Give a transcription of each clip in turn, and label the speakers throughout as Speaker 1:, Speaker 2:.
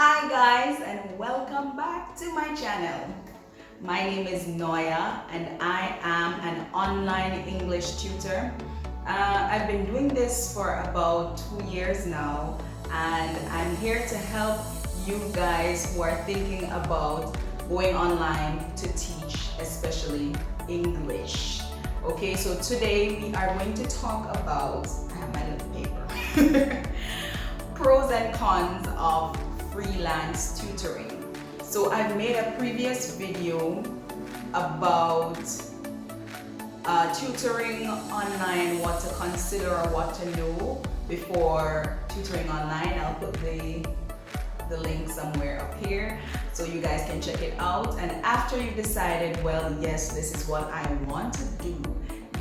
Speaker 1: Hi guys, and welcome back to my channel. My name is Noya and I am an online English tutor. I've been doing this for about 2 years now, and I'm here to help you guys who are thinking about going online to teach, especially English. Okay, so today we are going to talk about, I have my little paper, pros and cons of freelance tutoring. So I've made a previous video about tutoring online, what to consider or what to know before tutoring online. I'll put the link somewhere up here so you guys can check it out. And after you've decided, well, yes, this is what I want to do,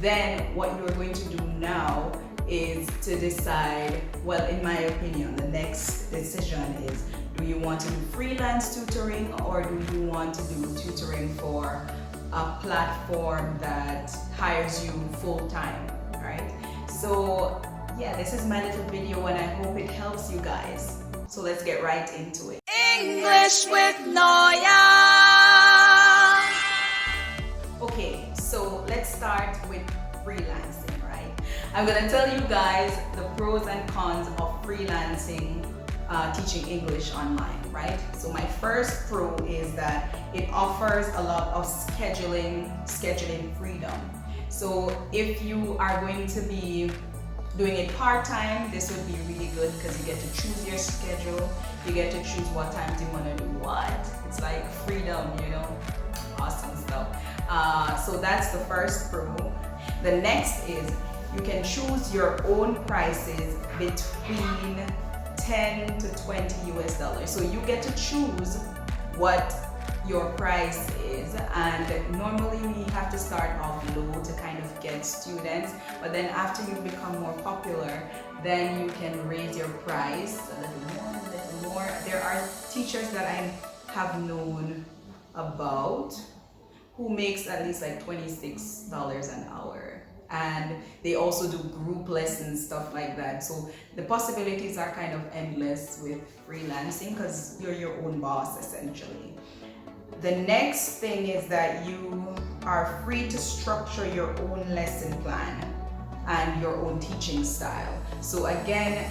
Speaker 1: then what you're going to do now is to decide, well, in my opinion, the next decision is, do you want to do freelance tutoring or do you want to do tutoring for a platform that hires you full-time, right? So yeah, this is my little video and I hope it helps you guys. So let's get right into it.
Speaker 2: English with Noya.
Speaker 1: Okay, so let's start with freelancing, right? I'm gonna tell you guys the pros and cons of freelancing, teaching English online, right? So my first pro is that it offers a lot of scheduling freedom. So if you are going to be doing it part-time, this would be really good because you get to choose your schedule, you get to choose what time do you want to do what. It's like freedom, you know, awesome stuff. So that's the first pro. The next is you can choose your own prices between 10 to 20 US dollars. So you get to choose what your price is, and normally we have to start off low to kind of get students, but then after you become more popular, then you can raise your price a little more. There are teachers that I have known about who makes at least like $26 an hour, and they also do group lessons, stuff like that. So the possibilities are kind of endless with freelancing because you're your own boss essentially. The next thing is that you are free to structure your own lesson plan and your own teaching style. So again,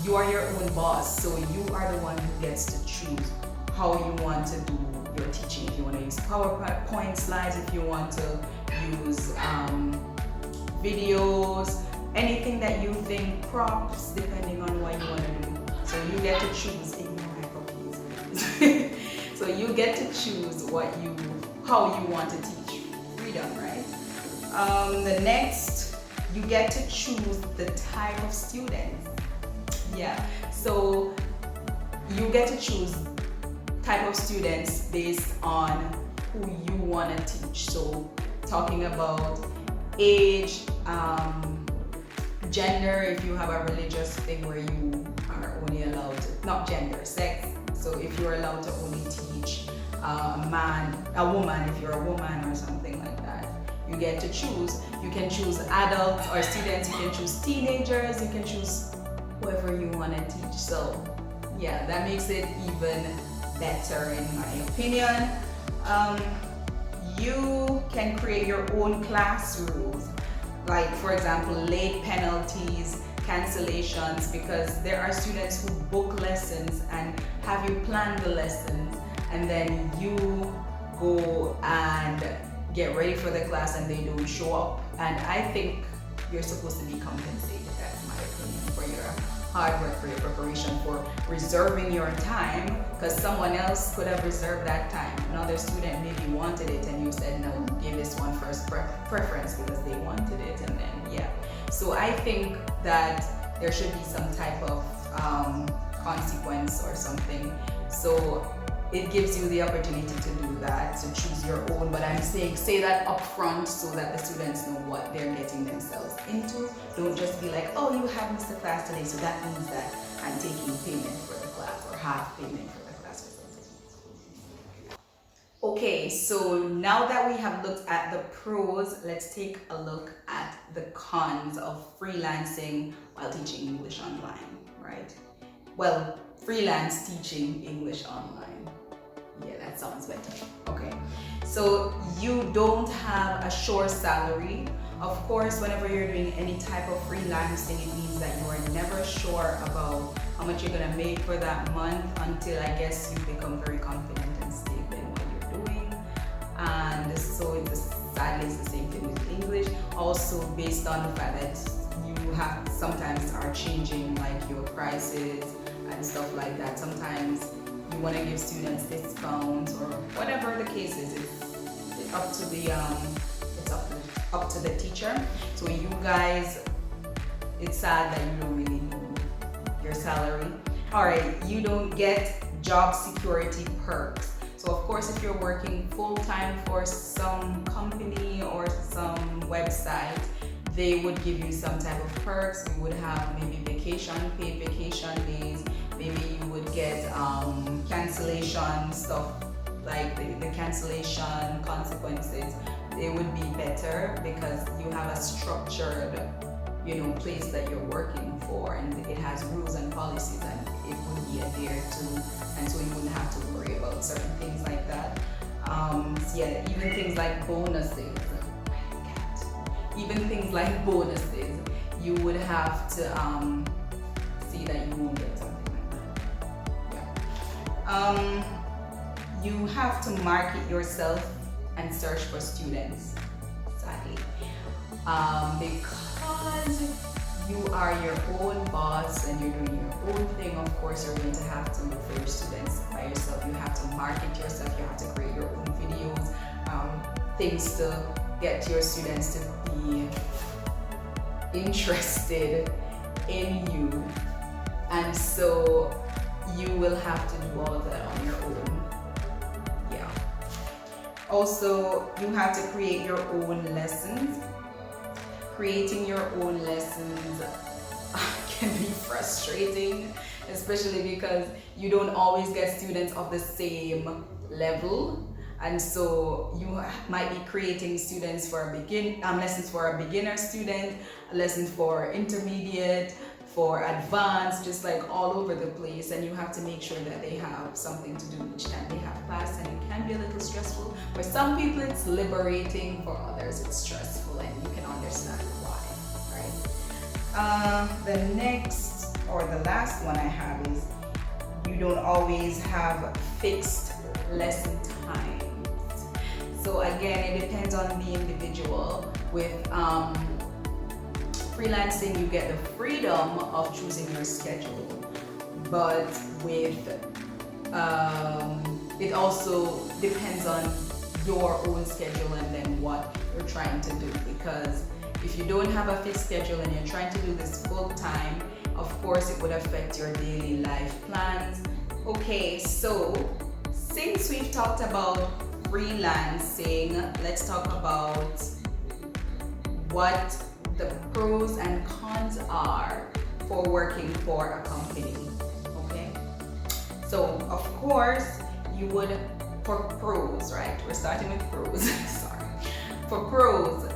Speaker 1: you are your own boss, so you are the one who gets to choose how you want to do your teaching. If you want to use PowerPoint slides, if you want to use videos, anything that you think, props, depending on what you want to do. So you get to choose. So you get to choose how you want to teach. Freedom, right? The next, you get to choose the type of students. Yeah. So you get to choose type of students based on who you want to teach. So talking about age, gender, if you have a religious thing where you are only allowed to, not gender, sex. So if you're allowed to only teach a woman, if you're a woman or something like that, you get to choose. You can choose adults or students, you can choose teenagers, you can choose whoever you want to teach. So yeah, that makes it even better in my opinion. You can create your own class rules, like for example, late penalties, cancellations, because there are students who book lessons and have you plan the lessons, and then you go and get ready for the class and they don't show up. And I think you're supposed to be compensated, that's my opinion, for your hard work, for your preparation, for reserving your time, because someone else could have reserved that time. Another student maybe wanted it and you said no, give this one first preference because they wanted it, and then yeah. So I think that there should be some type of consequence or something. So it gives you the opportunity to do that, to choose your own. But I'm saying, say that up front so that the students know what they're getting themselves into. Don't just be like, oh, you have missed the class today, so that means that I'm taking payment for the class or half payment for the class or something. Okay, so now that we have looked at the pros, let's take a look at the cons of freelancing while teaching English online, right? Well, freelance teaching English online. Yeah, that sounds better. Okay, so you don't have a sure salary. Of course, whenever you're doing any type of freelancing, it means that you are never sure about how much you're gonna make for that month until I guess you become very confident and stable in what you're doing. And so sadly it's the same thing with English. Also based on the fact that you have sometimes are changing like your prices and stuff like that. Sometimes you want to give students discounts or whatever the case is. It's up to the up to the teacher. So you guys, it's sad that you don't really know your salary. All right, you don't get job security perks. So of course, if you're working full-time for some company or some website, they would give you some type of perks. You would have maybe paid vacation days. Maybe you would get cancellation stuff, like the cancellation consequences. They would be better because you have a structured, place that you're working for, and it has rules and policies, and it would be adhered to, and so you wouldn't have to worry about certain things like that. Even things like bonuses. Even things like bonuses, you would have to see that you won't get something like that. You have to market yourself and search for students, sadly. Because you are your own boss and you're doing your own thing, of course you're going to have to look for your students by yourself. You have to market yourself, you have to create your own videos, things to get your students to be interested in you. And so you will have to do all of that on your own. Also, you have to create your own lessons. Creating your own lessons can be frustrating, especially because you don't always get students of the same level. And so you might be creating students for lessons for a beginner student, lessons for intermediate, for advanced, just like all over the place, and you have to make sure that they have something to do each time they have class, and it can be a little stressful. For some people it's liberating, for others it's stressful, and you can understand why, right? The next or the last one I have is you don't always have fixed lesson times. So again, it depends on the individual. With freelancing, you get the freedom of choosing your schedule, but with it also depends on your own schedule and then what you're trying to do. Because if you don't have a fixed schedule and you're trying to do this full time, of course it would affect your daily life plans. Okay, so since we've talked about freelancing, let's talk about what the pros and cons are for working for a company. Okay, so of course you would, for pros, right? We're starting with pros. Sorry. For pros,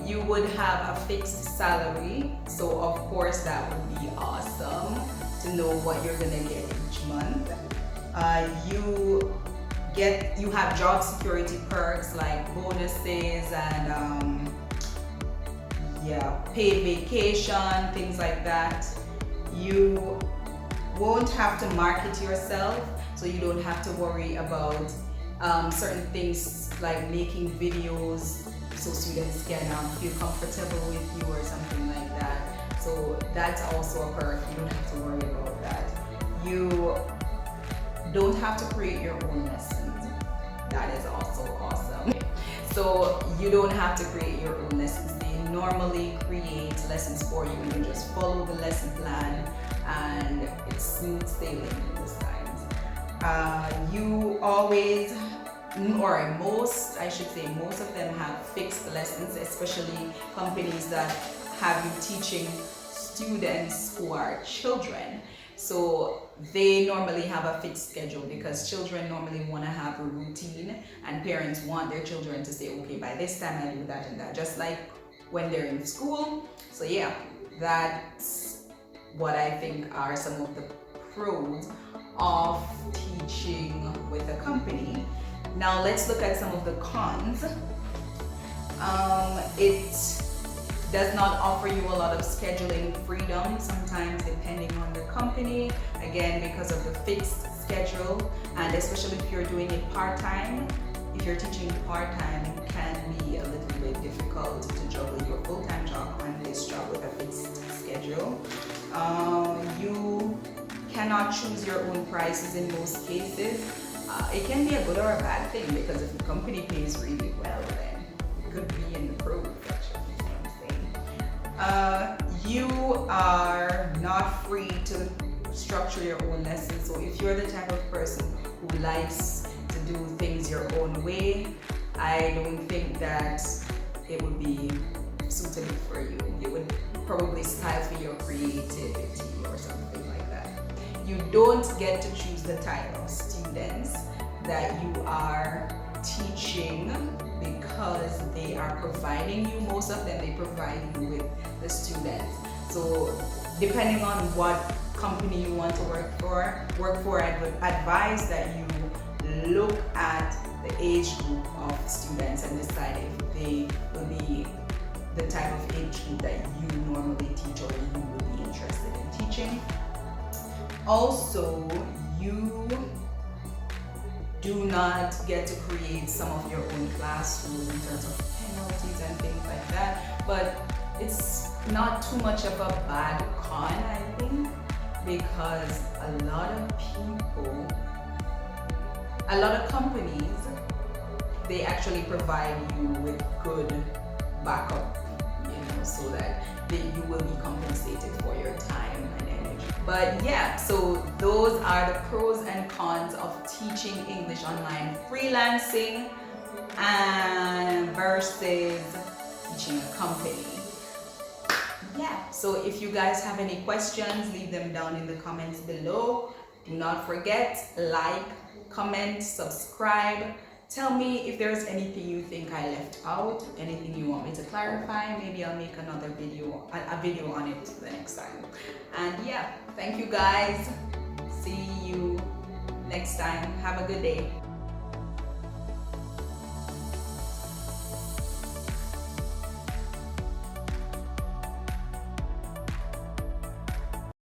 Speaker 1: you would have a fixed salary, so of course that would be awesome to know what you're gonna get each month. You have job security perks like bonuses and paid vacation, things like that. You won't have to market yourself, so you don't have to worry about certain things like making videos so students can feel comfortable with you or something like that. So that's also a perk. You don't have to worry about that. You don't have to create your own lessons. That is also awesome. So you don't have to create your own lessons. They normally create lessons for you, and you just follow the lesson plan and it's smooth sailing most times. You always, or most, I should say most of them have fixed lessons, especially companies that have you teaching students who are children. So they normally have a fixed schedule because children normally want to have a routine, and parents want their children to say, okay, by this time I do that and that, just like when they're in school. So yeah, that's what I think are some of the pros of teaching with a company. Now let's look at some of the cons. It does not offer you a lot of scheduling freedom, sometimes depending on the company, again because of the fixed schedule, and especially if you're doing it part-time. If you're teaching part-time, it can be a little bit difficult to juggle your full-time job and this job with a fixed schedule. You cannot choose your own prices in most cases. It can be a good or a bad thing, because if the company pays really well, then it could be in the pros section, you know what I'm saying? You are not free to structure your own lessons. So if you're the type of person who likes to do things your own way, I don't think that it would be suitable for you. It would probably stifle your creativity or something like that. You don't get to choose the type of students that you are teaching, because they are providing you, most of them, they provide you with the students. So depending on what company you want to work for, I would advise that you look at the age group of students and decide if they will be the type of age group that you normally teach or you would be interested in teaching. Also, you do not get to create some of your own classroom in terms of penalties and things like that, but it's not too much of a bad con, I think, because a lot of companies, they actually provide you with good backup, so that you will be compensated for your time and energy. But yeah, so those are the pros and cons of teaching English online, freelancing, and versus teaching a company. Yeah, so if you guys have any questions, leave them down in the comments below. Do not forget, like, comment, subscribe. Tell me if there's anything you think I left out, anything you want me to clarify. Maybe I'll make another video, a video on it the next time. And yeah, thank you guys. See you next time. Have a good day.